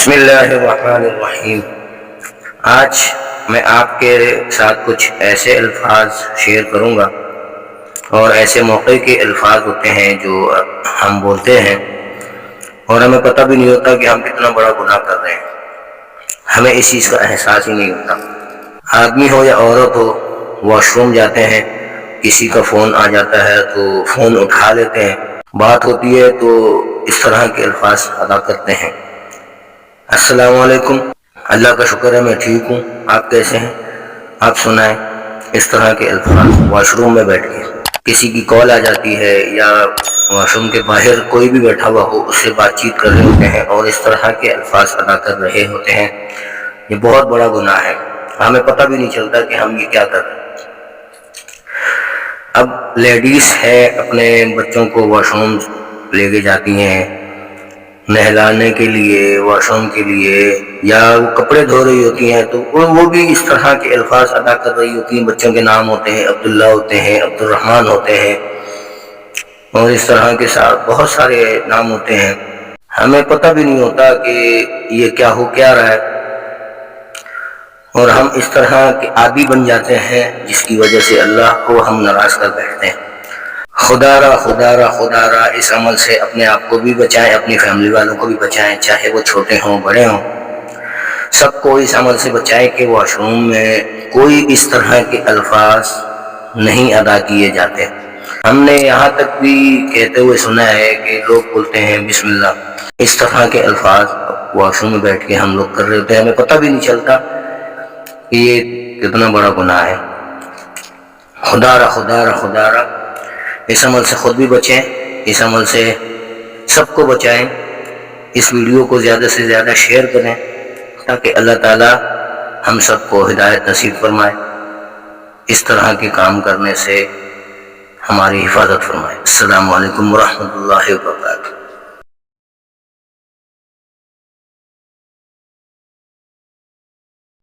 بسم اللہ الرحمن الرحیم۔ آج میں آپ کے ساتھ کچھ ایسے الفاظ شیئر کروں گا، اور ایسے موقع کے الفاظ ہوتے ہیں جو ہم بولتے ہیں اور ہمیں پتہ بھی نہیں ہوتا کہ ہم کتنا بڑا گناہ کر رہے ہیں، ہمیں اس چیز کا احساس ہی نہیں ہوتا۔ آدمی ہو یا عورت ہو، واش روم جاتے ہیں، کسی کا فون آ جاتا ہے تو فون اٹھا لیتے ہیں، بات ہوتی ہے تو اس طرح کے الفاظ ادا کرتے ہیں۔ السلام علیکم، اللہ کا شکر ہے میں ٹھیک ہوں، آپ کیسے ہیں، آپ سنائیں۔ اس طرح کے الفاظ واش روم میں بیٹھ کے کسی کی کال آ جاتی ہے، یا واش روم کے باہر کوئی بھی بیٹھا ہوا ہو، اس سے بات چیت کر رہے ہوتے ہیں اور اس طرح کے الفاظ ادا کر رہے ہوتے ہیں۔ یہ بہت بڑا گناہ ہے، ہمیں پتہ بھی نہیں چلتا کہ ہم یہ کیا کر رہے ہیں۔ اب لیڈیز ہے، اپنے بچوں کو واش روم لے کے جاتی ہیں نہلانے کے لیے، واش روم کے لیے، یا وہ کپڑے دھو رہی ہوتی ہیں تو وہ بھی اس طرح کے الفاظ ادا کر رہی ہوتی ہیں۔ بچوں کے نام ہوتے ہیں، عبداللہ ہوتے ہیں، عبد الرحمن ہوتے ہیں، اور اس طرح کے ساتھ بہت سارے نام ہوتے ہیں۔ ہمیں پتہ بھی نہیں ہوتا کہ یہ کیا ہو کیا رہا ہے، اور ہم اس طرح کے عادی بن جاتے ہیں جس کی وجہ سے اللہ کو ہم ناراض کر بیٹھتے ہیں۔ خدا را خدا را خدا را، اس عمل سے اپنے آپ کو بھی بچائیں، اپنی فیملی والوں کو بھی بچائیں، چاہے وہ چھوٹے ہوں بڑے ہوں، سب کو اس عمل سے بچائیں کہ واش روم میں کوئی اس طرح کے الفاظ نہیں ادا کیے جاتے۔ ہم نے یہاں تک بھی کہتے ہوئے سنا ہے کہ لوگ بولتے ہیں بسم اللہ، اس طرح کے الفاظ واش روم میں بیٹھ کے ہم لوگ کر رہے ہوتے ہیں، ہمیں پتہ بھی نہیں چلتا کہ یہ کتنا بڑا گناہ ہے۔ خدا را خدا را خدا را، اس عمل سے خود بھی بچیں، اس عمل سے سب کو بچائیں۔ اس ویڈیو کو زیادہ سے زیادہ شیئر کریں تاکہ اللہ تعالی ہم سب کو ہدایت نصیب فرمائے، اس طرح کے کام کرنے سے ہماری حفاظت فرمائے۔ السلام علیکم ورحمۃ اللہ وبرکاتہ۔